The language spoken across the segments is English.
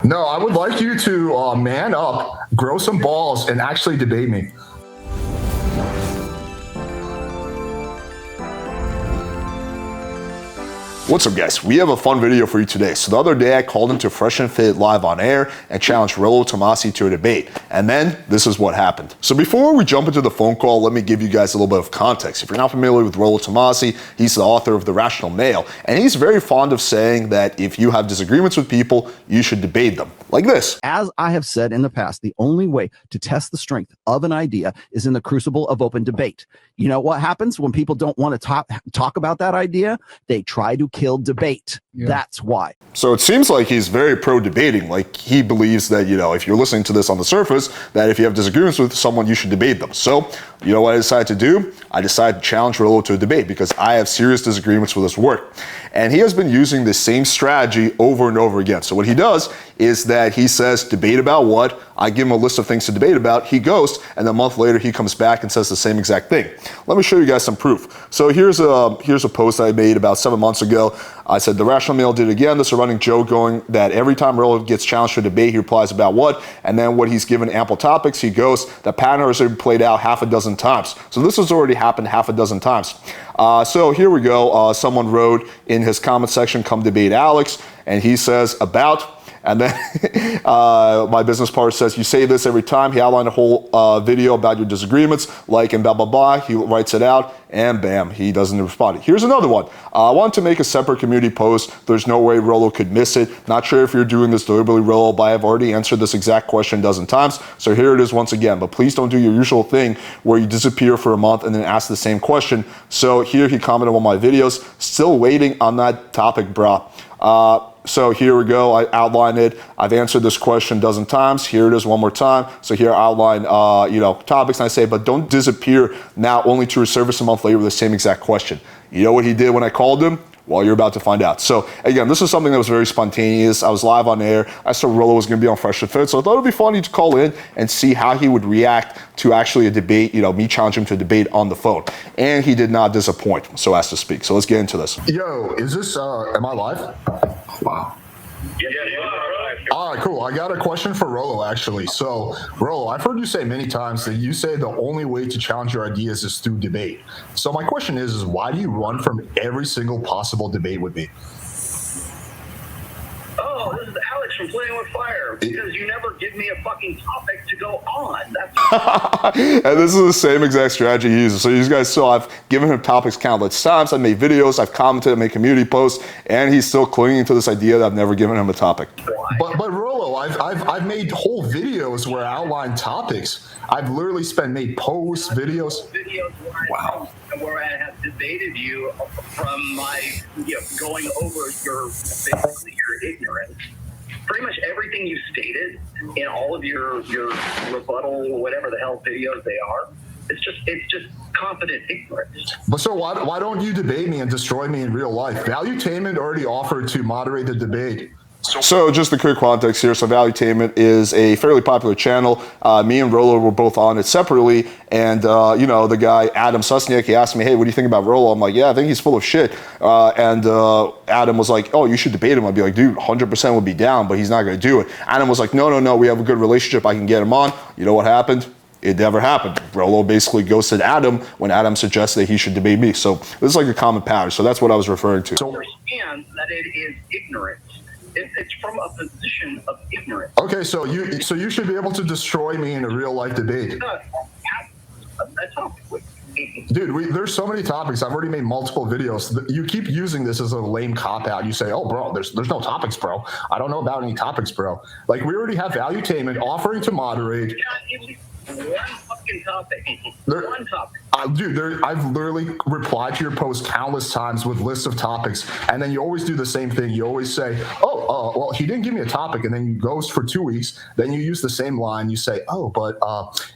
No, I would like you to man up, grow some balls, and actually debate me. What's up, guys? We have a fun video for you today. So the other day I called into Fresh and Fit live on air and challenged Rollo Tomassi to a debate. And then this is what happened. So before we jump into the phone call, let me give you guys a little bit of context. If you're not familiar with Rollo Tomassi, he's the author of The Rational Male. And he's very fond of saying that if you have disagreements with people, you should debate them. Like this. As I have said in the past, the only way to test the strength of an idea is in the crucible of open debate. You know what happens when people don't want to talk about that idea? They try to kill debate. Yeah. That's why. So it seems like he's very pro-debating. Like he believes that, if you're listening to this on the surface, that if you have disagreements with someone, you should debate them. So, you know what I decided to do? I decided to challenge Rollo to a debate because I have serious disagreements with his work. And he has been using the same strategy over and over again. So what he does is that he says, debate about what? I give him a list of things to debate about. He ghosts, and a month later he comes back and says the same exact thing. Let me show you guys some proof. So here's a post I made about 7 months ago. I said, The Rational Male did again. This is a running joke going that every time Rollo gets challenged to a debate, he replies about what? And then when he's given ample topics, he ghosts. The pattern has already played out half a dozen times. So this has already happened half a dozen times. So here we go. Someone wrote in his comment section, come debate Alex. And he says about, and then my business partner says, you say this every time. He outlined a whole video about your disagreements, like and blah, blah, blah. He writes it out and bam, he doesn't respond. Here's another one. I want to make a separate community post. There's no way Rollo could miss it. Not sure if you're doing this deliberately, Rollo, but I've already answered this exact question a dozen times. So here it is once again, but please don't do your usual thing where you disappear for a month and then ask the same question. So here he commented on my videos, still waiting on that topic, brah. So here we go. I outlined it. I've answered this question a dozen times. Here it is one more time. So here I outline, topics, and I say, but don't disappear now only to resurface a month later with the same exact question. You know what he did when I called him? Well, you're about to find out. So again, this is something that was very spontaneous. I was live on air. I saw Rollo was going to be on Fresh and Fit, so I thought it'd be funny to call in and see how he would react to actually a debate. Me challenging him to a debate on the phone, and he did not disappoint, so as to speak. So let's get into this. Yo, is this? Am I live? Wow. Yeah. All right, cool. I got a question for Rollo, actually. So, Rollo, I've heard you say many times that you say the only way to challenge your ideas is through debate. So my question is why do you run from every single possible debate with me? Oh, this is Alex from Playing with Fire. Because you never give me a fucking topic to go on. That's And this is the same exact strategy he uses. So you guys saw I've given him topics countless times. I've made videos, I've commented, I've made community posts, and he's still clinging to this idea that I've never given him a topic. But Rollo, I've made whole videos where I outline topics. I've literally made posts, videos. Wow. Where I have debated you from my, going over basically your ignorance. Pretty much everything you stated in all of your rebuttal, whatever the hell videos they are, it's just confident ignorance. But so why don't you debate me and destroy me in real life? Valuetainment already offered to moderate the debate. So just the quick context here. So Valuetainment is a fairly popular channel. Me and Rollo were both on it separately. And, the guy, Adam Susniak, he asked me, hey, what do you think about Rollo? I'm like, yeah, I think he's full of shit. And Adam was like, oh, you should debate him. I'd be like, dude, 100% would be down, but he's not going to do it. Adam was like, no, we have a good relationship. I can get him on. You know what happened? It never happened. Rollo basically ghosted Adam when Adam suggested that he should debate me. So this is like a common pattern. So that's what I was referring to. So understand that it is ignorance. It's from a position of ignorance. Okay, so you should be able to destroy me in a real life debate. Dude, there's so many topics. I've already made multiple videos. You keep using this as a lame cop-out. You say, oh, bro, there's no topics, bro. I don't know about any topics, bro. Like, we already have Valuetainment offering to moderate. One fucking topic. One topic. Dude, I've literally replied to your post countless times with lists of topics, and then you always do the same thing. You always say, well, he didn't give me a topic, and then you ghost for 2 weeks. Then you use the same line. You say, but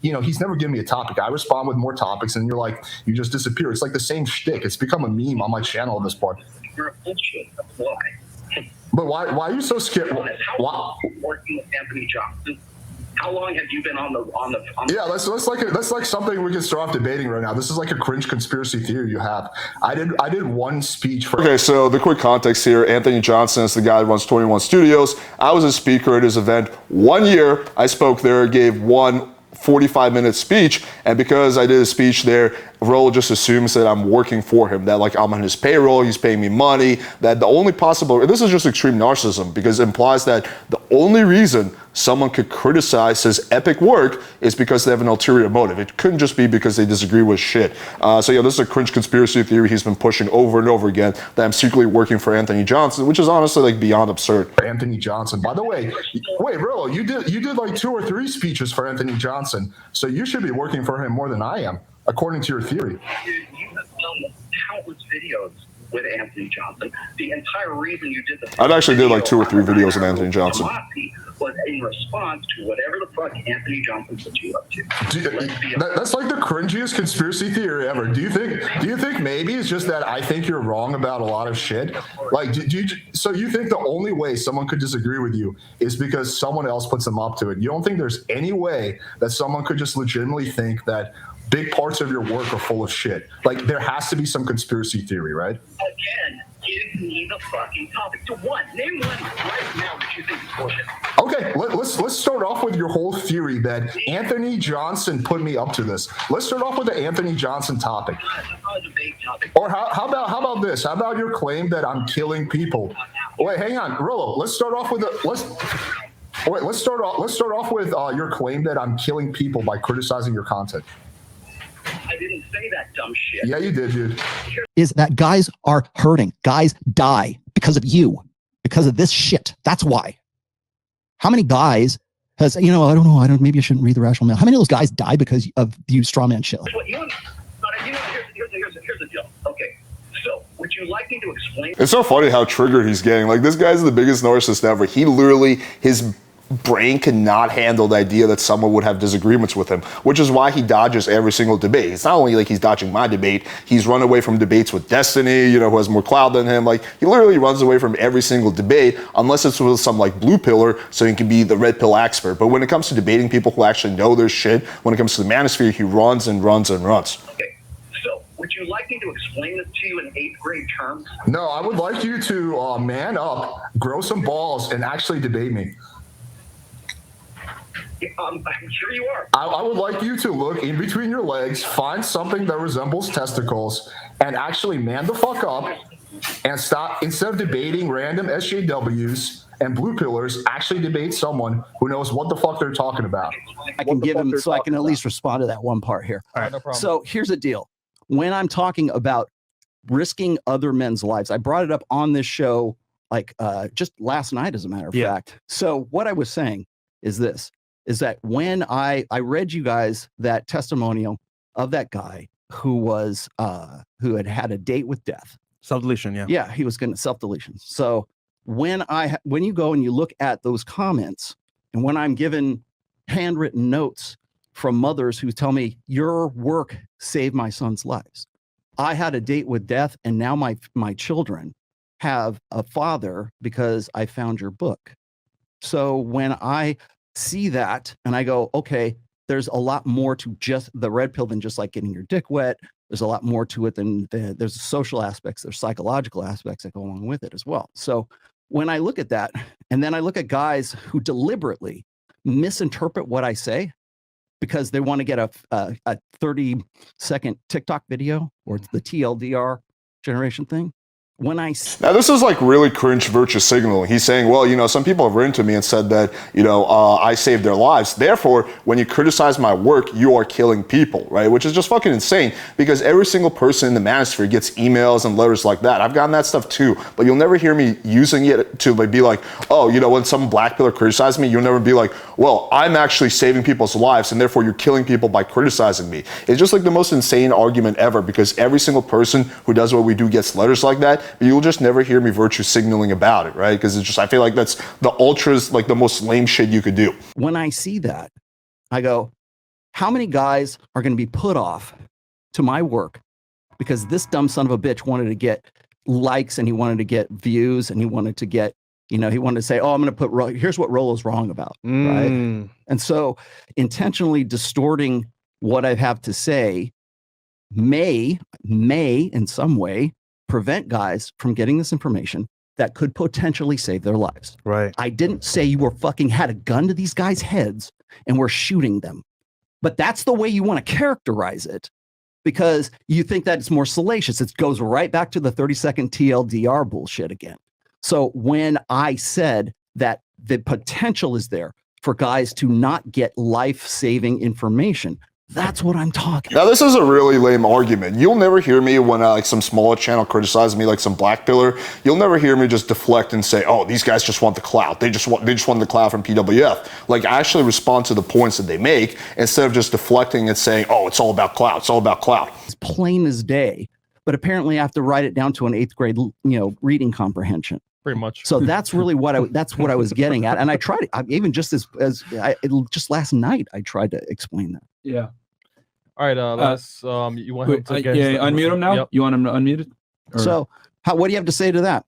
he's never given me a topic. I respond with more topics, and you're like, you just disappear. It's like the same shtick. It's become a meme on my channel at this point. You're a bullshit. That's why. But why are you so scared? How working with Anthony Johnson? How long have you been on the? Yeah, that's like something we can start off debating right now. This is like a cringe conspiracy theory you have. I did one speech for. Okay, so the quick context here: Anthony Johnson is the guy who runs 21 Studios. I was a speaker at his event 1 year. I spoke there, gave one 45-minute speech, and because I did a speech there, Rollo just assumes that I'm working for him, that like I'm on his payroll, he's paying me money, that the only possible, this is just extreme narcissism because it implies that the only reason someone could criticize his epic work is because they have an ulterior motive. It couldn't just be because they disagree with shit. So yeah, this is a cringe conspiracy theory he's been pushing over and over again, that I'm secretly working for Anthony Johnson, which is honestly like beyond absurd. Anthony Johnson. By the way, wait, Rollo, you did like 2 or 3 speeches for Anthony Johnson, so you should be working for him more than I am, according to your theory. Dude, you have done countless videos with Anthony Johnson. The entire reason you did the I actually did like 2 or 3 videos with Anthony Johnson. Tomassi was in response to whatever the fuck Anthony Johnson put you up to. That's like the cringiest conspiracy theory ever. Do you think maybe it's just that I think you're wrong about a lot of shit? Like, so you think the only way someone could disagree with you is because someone else puts them up to it? You don't think there's any way that someone could just legitimately think that big parts of your work are full of shit? Like, there has to be some conspiracy theory, right? Again, give me the fucking topic. To what? Name one right now that you think is bullshit. Okay, let's start off with your whole theory that Anthony Johnson put me up to this. Let's start off with the Anthony Johnson topic. Or how about this? How about your claim that I'm killing people? Wait, hang on, Rollo. Let's start off with let's start off with your claim that I'm killing people by criticizing your content. I didn't say that dumb shit. Yeah, you did, dude. Is that guys are hurting. Guys die because of you, because of this shit. That's why. How many guys has, I don't know, maybe I shouldn't read the Rational Mail. How many of those guys die because of you straw man shit? Here's the deal. Okay, so would you like me to explain? It's so funny how triggered he's getting. Like, this guy's the biggest narcissist ever. He literally, his brain cannot handle the idea that someone would have disagreements with him, which is why he dodges every single debate. It's not only like he's dodging my debate, he's run away from debates with Destiny, who has more clout than him. Like, he literally runs away from every single debate, unless it's with some like blue pillar, so he can be the red pill expert. But when it comes to debating people who actually know their shit, when it comes to the manosphere, he runs and runs and runs. Okay, so would you like me to explain this to you in 8th grade terms? No, I would like you to man up, grow some balls, and actually debate me. I'm sure you are. I would like you to look in between your legs, find something that resembles testicles, and actually man the fuck up and stop. Instead of debating random SJWs and blue pillars, actually debate someone who knows what the fuck they're talking about. I can give him, so I can at least respond to that one part here. All right, no problem. So here's the deal. When I'm talking about risking other men's lives, I brought it up on this show like just last night, as a matter of fact. So what I was saying is this. Is that when I read you guys that testimonial of that guy who was who had a date with death. Self-deletion, yeah. Yeah, he was going to self-deletion. So when you go and you look at those comments, and when I'm given handwritten notes from mothers who tell me your work saved my son's lives. I had a date with death, and now my children have a father because I found your book. So when I see that and I go, okay, there's a lot more to just the red pill than just like getting your dick wet. There's a lot more to it than there's social aspects, there's psychological aspects that go along with it as well. So when I look at that, and then I look at guys who deliberately misinterpret what I say because they want to get a 30-second TikTok video, or it's the TLDR generation thing. Now, this is like really cringe virtue signaling. He's saying, well, some people have written to me and said that, I saved their lives. Therefore, when you criticize my work, you are killing people, right? Which is just fucking insane, because every single person in the manosphere gets emails and letters like that. I've gotten that stuff too, but you'll never hear me using it to be like, when some black pillar criticizes me, you'll never be like, well, I'm actually saving people's lives and therefore you're killing people by criticizing me. It's just like the most insane argument ever, because every single person who does what we do gets letters like that. But you'll just never hear me virtue signaling about it, right? Because it's just, I feel like that's the ultras, like the most lame shit you could do. When I see that, I go, how many guys are going to be put off to my work because this dumb son of a bitch wanted to get likes and he wanted to get views and he wanted to get, You know, he wanted to say, "Oh, I'm going to put here's what Rollo's wrong about," right? And so, intentionally distorting what I have to say may in some way prevent guys from getting this information that could potentially save their lives. Right. I didn't say you were fucking had a gun to these guys' heads and were shooting them, but that's the way you want to characterize it because you think that it's more salacious. It goes right back to the 30-second TLDR bullshit again. So when I said that the potential is there for guys to not get life-saving information, that's what I'm talking about. Now, this is a really lame argument. You'll never hear me when like some smaller channel criticizes me, like some black pillar. You'll never hear me just deflect and say, "Oh, these guys just want the clout. They just want the clout from PWF." Like, I actually respond to the points that they make instead of just deflecting and saying, "Oh, it's all about clout. It's all about clout." It's plain as day, but apparently I have to write it down to an 8th grade, reading comprehension. Pretty much. So that's really what I was getting at, and I tried it. Even just just last night I tried to explain that. Yeah. All right. You want him to get unmute him now? Yep. You want him to unmute it? Or- So, what do you have to say to that?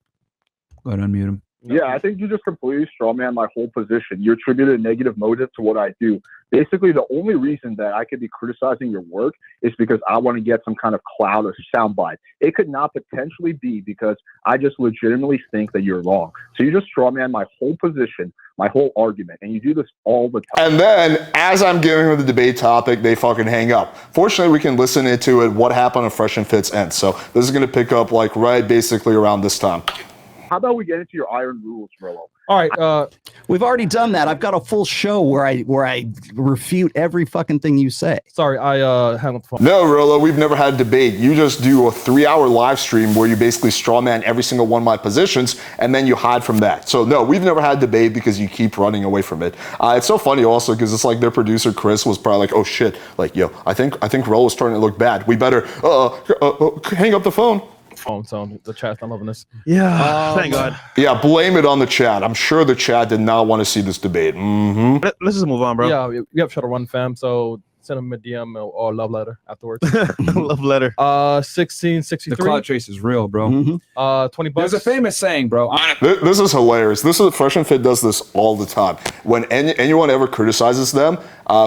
Go ahead, unmute him. Yeah, I think you just completely strawman my whole position. You attributed a negative motive to what I do. Basically, the only reason that I could be criticizing your work is because I want to get some kind of clout or soundbite. It could not potentially be because I just legitimately think that you're wrong. So you just strawman my whole position, my whole argument, and you do this all the time. And then, as I'm giving them the debate topic, they fucking hang up. Fortunately, we can listen into it, what happened on Fresh and Fit's end. So this is going to pick up like right basically around this time. How about we get into your iron rules, Rollo? All right. We've already done that. I've got a full show where I refute every fucking thing you say. Sorry, I hung up the phone. No, Rollo, we've never had a debate. You just do a 3-hour live stream where you basically strawman every single one of my positions, and then you hide from that. So no, we've never had a debate because you keep running away from it. It's so funny also because it's like their producer Chris was probably like, "Oh shit, like yo, I think Rollo's starting to look bad. We better hang up the phone." Phone sound. The chat's not loving this. Yeah. Thank God. Yeah, blame it on the chat. I'm sure the chat did not want to see this debate. Let's just move on, bro. Yeah, we have Shadowrun fam, so send him a DM or love letter afterwards. Love letter. 1663. The cloud trace is real, bro. $20. There's a famous saying, bro. This is hilarious. Fresh and Fit does this all the time. When anyone ever criticizes them,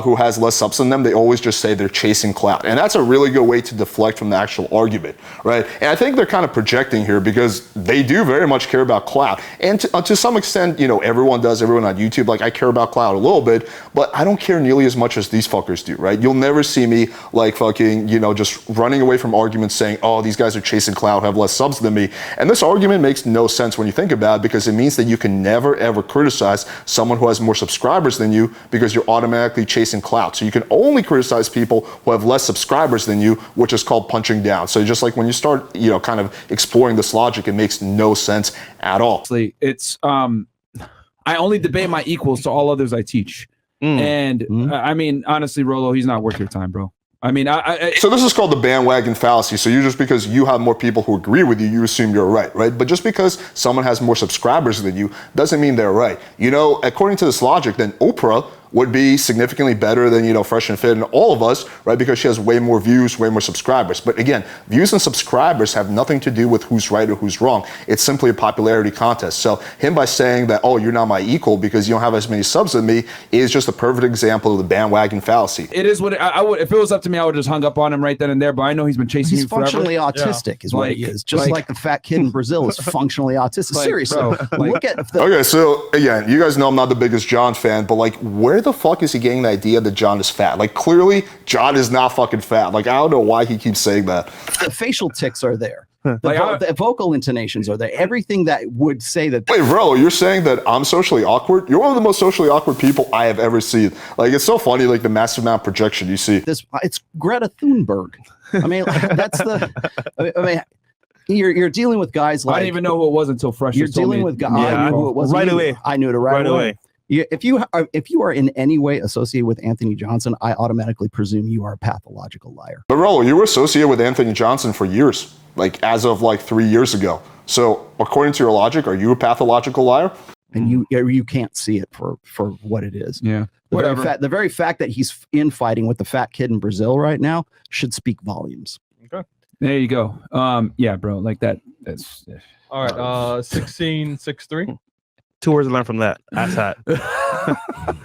who has less substance than them, they always just say they're chasing clout. And that's a really good way to deflect from the actual argument, right? And I think they're kind of projecting here because they do very much care about clout. And to some extent, everyone on YouTube, like I care about clout a little bit, but I don't care nearly as much as these fuckers do, right? You'll never see me like fucking, just running away from arguments saying, "Oh, these guys are chasing clout, have less subs than me." And this argument makes no sense when you think about it because it means that you can never ever criticize someone who has more subscribers than you because you're automatically chasing clout. So you can only criticize people who have less subscribers than you, which is called punching down. So just like when you start, kind of exploring this logic, it makes no sense at all. It's I only debate my equals to all others I teach. And I mean, honestly, Rollo, he's not worth your time, bro. I mean, so this is called the bandwagon fallacy. So just because you have more people who agree with you, you assume you're right? But just because someone has more subscribers than you doesn't mean they're right. According to this logic, then Oprah would be significantly better than, Fresh and Fit and all of us, right? Because she has way more views, way more subscribers. But again, views and subscribers have nothing to do with who's right or who's wrong. It's simply a popularity contest. So him by saying that, "Oh, you're not my equal because you don't have as many subs as me," is just a perfect example of the bandwagon fallacy. it is what I would. If it was up to me, I would have just hung up on him right then and there. But I know he's been chasing He's you forever. functionally autistic, is what he is. Just like the fat kid in Brazil is functionally autistic. Seriously, bro, look at the, Okay, so again, you guys know I'm not the biggest John fan, but like, where the fuck is he getting the idea that John is fat? Like, clearly, John is not fucking fat. Like, I don't know why he keeps saying that. the facial tics are there. The vocal intonations are there. Everything that would say that. Wait, Rollo, you're saying that I'm socially awkward? You're one of the most socially awkward people I have ever seen. Like, it's so funny, like the massive amount of projection you see. It's Greta Thunberg. I mean, that's the. I mean, you're dealing with guys like. I didn't even know who it was until Fresh. You're dealing with guys. Yeah, I knew who it was right away. I knew it right away. If you are in any way associated with Anthony Johnson, I automatically presume you are a pathological liar. But Rollo, you were associated with Anthony Johnson for years, like as of like 3 years ago. So according to your logic, are you a pathological liar? And you can't see it for what it is. Yeah. The very fact that he's infighting with the fat kid in Brazil right now should speak volumes. Okay. There you go. Yeah, bro. Like that. That's. All right. 1663. 2 words to learn from that. Asshat.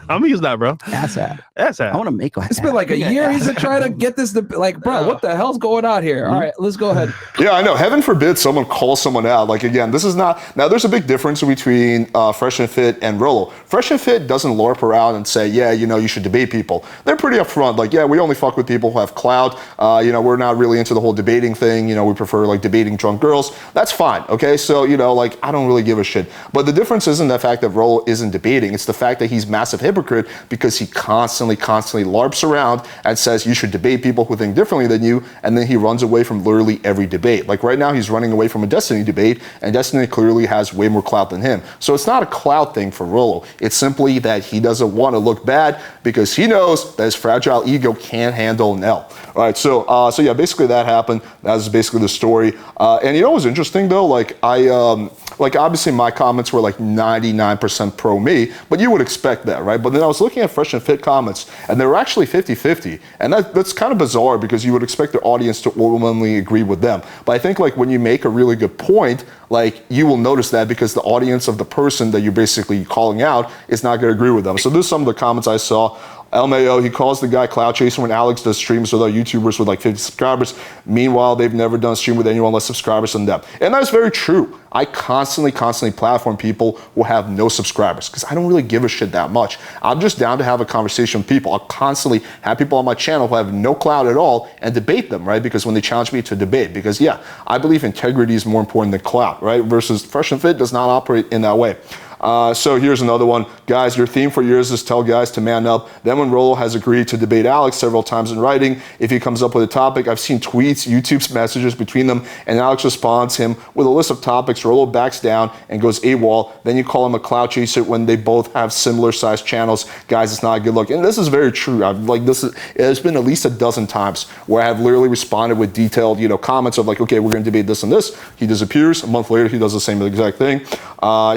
I'm gonna use that, bro. Asshat. Asshat. I want to make a It's been like a year. He's been trying to get this to like, bro, what the hell's going on here? All right, let's go ahead. Yeah, I know. Heaven forbid someone calls someone out. Like, again, this is not. Now, there's a big difference between Fresh and Fit and Rollo. Fresh and Fit doesn't LARP around and say, yeah, you know, you should debate people. They're pretty upfront. Like, yeah, we only fuck with people who have clout. You know, we're not really into the whole debating thing. You know, we prefer like debating drunk girls. That's fine. Okay. So, you know, like, I don't really give a shit. But the difference isn't the fact that Rollo isn't debating. It's the fact that he's massive hypocrite because he constantly LARPs around and says you should debate people who think differently than you. And then he runs away from literally every debate. Like right now, he's running away from a Destiny debate, and Destiny clearly has way more clout than him. So it's not a clout thing for Rollo. It's simply that he doesn't want to look bad because he knows that his fragile ego can't handle an L. All right, so yeah, basically that happened. That was basically the story. And you know what's interesting though? Like like obviously my comments were like 99% pro me, but you would expect that, right? But then I was looking at Fresh and Fit comments, and they were actually 50-50, and that's kind of bizarre because you would expect the audience to overwhelmingly agree with them. But I think like when you make a really good point, like you will notice that because the audience of the person that you're basically calling out is not going to agree with them. So this is some of the comments I saw. LMAO, he calls the guy cloud chaser when Alex does streams with other YouTubers with like 50 subscribers. Meanwhile, they've never done a stream with anyone less subscribers than them. And that's very true. I constantly platform people who have no subscribers because I don't really give a shit that much. I'm just down to have a conversation with people. I'll constantly have people on my channel who have no clout at all and debate them, right? Because when they challenge me to debate, because yeah, I believe integrity is more important than clout, right? Versus Fresh and Fit does not operate in that way. So here's another one. Guys, your theme for years is tell guys to man up. Then when Rollo has agreed to debate Alex several times in writing, if he comes up with a topic, I've seen tweets, YouTube's messages between them, and Alex responds him with a list of topics. Rollo backs down and goes AWOL. Then you call him a clout chaser when they both have similar sized channels. Guys, it's not a good look. And this is very true. There's been at least a dozen times where I have literally responded with detailed, you know, comments of like, okay, we're going to debate this and this. He disappears. A month later, he does the same exact thing.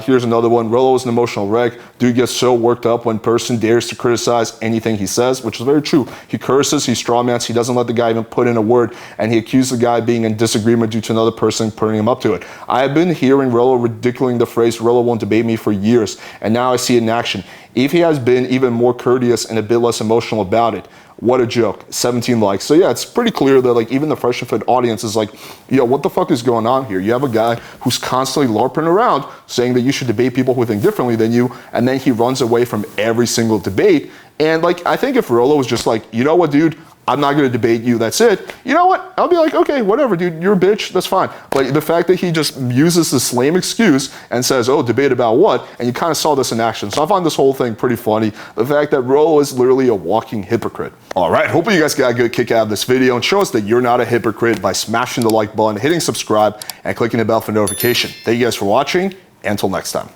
Here's another one. Rollo is an emotional wreck. Dude gets so worked up when person dares to criticize anything he says, which is very true. He curses, he strawmans, he doesn't let the guy even put in a word, and he accused the guy of being in disagreement due to another person putting him up to it. I have been hearing Rollo ridiculing the phrase, Rollo won't debate me for years, and now I see it in action. If he has been even more courteous and a bit less emotional about it, what a joke. 17 likes. So yeah, it's pretty clear that like even the Fresh and Fit audience is like, yo, what the fuck is going on here? You have a guy who's constantly LARPing around saying that you should debate people who think differently than you, and then he runs away from every single debate. And like, I think if Rollo was just like, you know what, dude, I'm not going to debate you, that's it. You know what? I'll be like, okay, whatever, dude, you're a bitch, that's fine. But the fact that he just uses this lame excuse and says, oh, debate about what? And you kind of saw this in action. So I find this whole thing pretty funny. The fact that Rollo is literally a walking hypocrite. All right, hopefully you guys got a good kick out of this video and show us that you're not a hypocrite by smashing the like button, hitting subscribe, and clicking the bell for notification. Thank you guys for watching. Until next time.